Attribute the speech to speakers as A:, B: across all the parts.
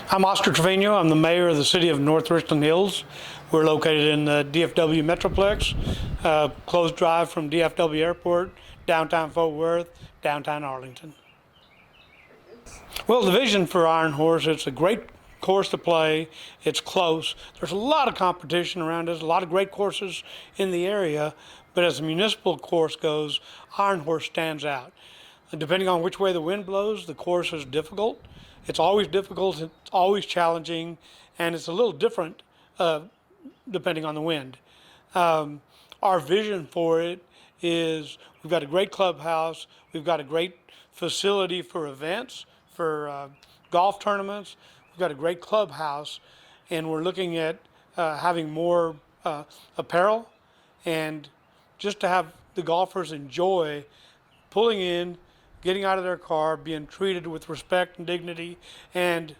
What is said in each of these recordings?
A: I'm Oscar Trevino. I'm the mayor of the city of North Richland Hills. We're located in the DFW Metroplex, close drive from DFW Airport, downtown Fort Worth, downtown Arlington. Well, the vision for Iron Horse, it's a great course to play. It's close. There's a lot of competition around us, a lot of great courses in the area, but as the municipal course goes, Iron Horse stands out. Depending on which way the wind blows, the course is difficult. It's always difficult, it's always challenging, and it's a little different depending on the wind. Our vision for it is we've got a great clubhouse, we've got a great facility for events, for golf tournaments, we've got a great clubhouse, and we're looking at having more apparel and just to have the golfers enjoy pulling in, getting out of their car, being treated with respect and dignity, and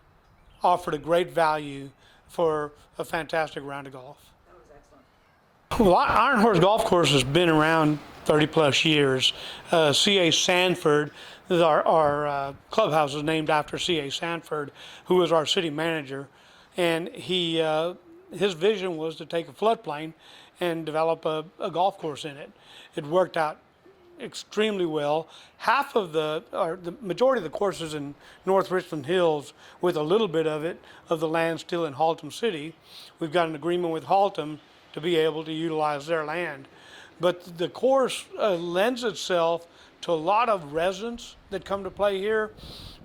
A: offered a great value for a fantastic round of golf.
B: That was excellent.
A: Well, Iron Horse Golf Course has been around 30 plus years. C.A. Sanford, our clubhouse is named after C.A. Sanford, who was our city manager, and his vision was to take a floodplain and develop a golf course in it. It worked out extremely well. Half of the majority of the courses in North Richland Hills, with a little bit of it, of the land still in Haltom City. We've got an agreement with Haltom to be able to utilize their land. But the course lends itself to a lot of residents that come to play here,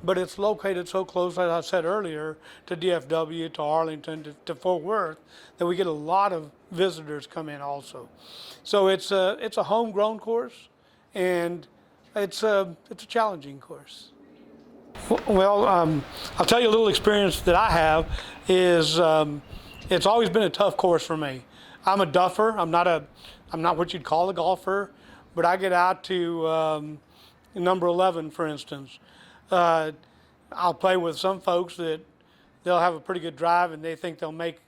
A: but it's located so close, as I said earlier, to DFW, to Arlington, to Fort Worth, that we get a lot of visitors come in also. So it's a homegrown course, and it's a challenging course. Well, I'll tell you a little experience that I have is it's always been a tough course for me. I'm a duffer. I'm not what you'd call a golfer, but I get out to number 11, for instance. I'll play with some folks that they'll have a pretty good drive and they think they'll make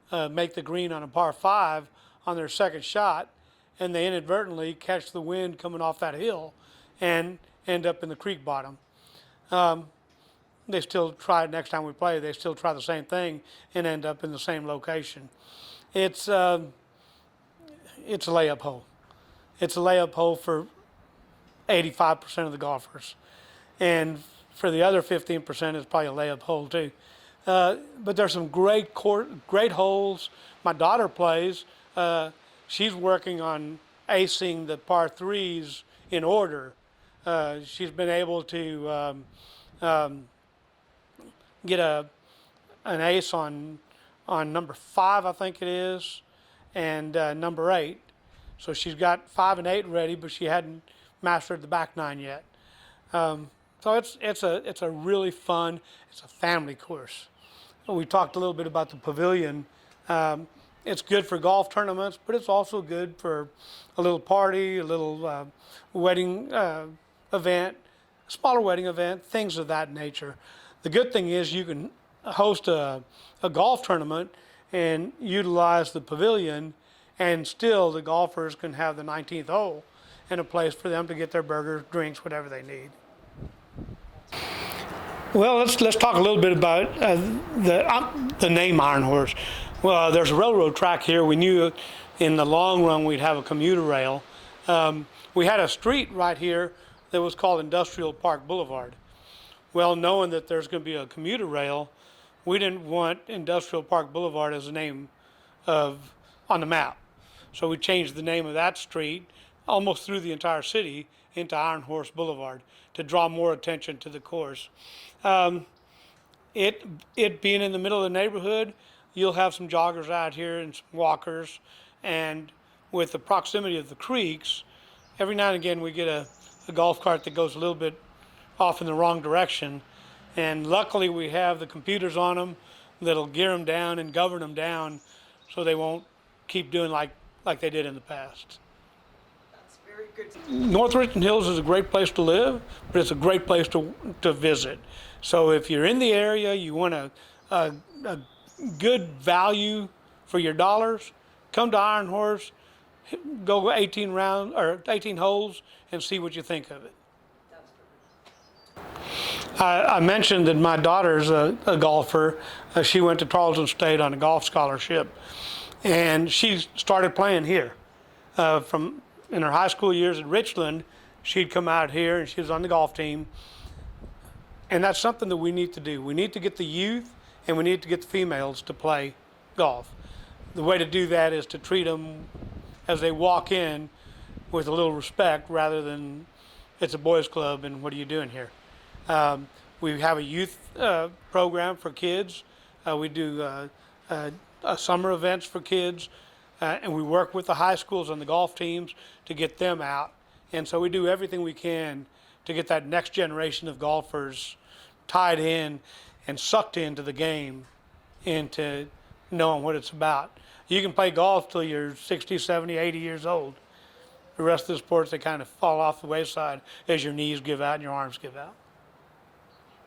A: the green on a par 5 on their second shot, and they inadvertently catch the wind coming off that hill and end up in the creek bottom. They still try, next time we play, they still try the same thing and end up in the same location. It's a layup hole. It's a layup hole for 85% of the golfers. And for the other 15%, it's probably a layup hole too. But there's some great holes. My daughter plays. She's working on acing the par 3s in order. She's been able to get an ace on number 5, I think it is, and number 8. So she's got 5 and 8 ready, but she hadn't mastered the back 9 yet. So it's a really fun, it's a family course. We talked a little bit about the pavilion. It's good for golf tournaments, but it's also good for a little party, a little wedding event, a smaller wedding event, things of that nature. The good thing is you can host a golf tournament and utilize the pavilion, and still the golfers can have the 19th hole and a place for them to get their burgers, drinks, whatever they need. Well, let's talk a little bit about the name Iron Horse. Well, there's a railroad track here. We knew in the long run we'd have a commuter rail. We had a street right here that was called Industrial Park Boulevard. Well, knowing that there's going to be a commuter rail, we didn't want Industrial Park Boulevard as a name on the map. So we changed the name of that street almost through the entire city into Iron Horse Boulevard to draw more attention to the course. It being in the middle of the neighborhood, you'll have some joggers out here and some walkers, and with the proximity of the creeks, every now and again we get a golf cart that goes a little bit off in the wrong direction, and luckily we have the computers on them that'll gear them down and govern them down so they won't keep doing like they did in the past.
B: That's very good.
A: North Richland Hills is a great place to live, but it's a great place to visit. So if you're in the area, you want a good value for your dollars, come to Iron Horse, go 18 rounds or 18 holes and see what you think of it. I mentioned that my daughter's a golfer. She went to Tarleton State on a golf scholarship, and she started playing here. From in her high school years at Richland, she'd come out here and she was on the golf team. And that's something that we need to do. We need to get the youth and we need to get the females to play golf. The way to do that is to treat them as they walk in with a little respect rather than it's a boys club and what are you doing here? We have a youth program for kids. We do summer events for kids. And we work with the high schools and the golf teams to get them out. And so we do everything we can to get that next generation of golfers tied in and sucked into the game, into knowing what it's about. You can play golf till you're 60, 70, 80 years old. The rest of the sports, they kind of fall off the wayside as your knees give out and your arms give out.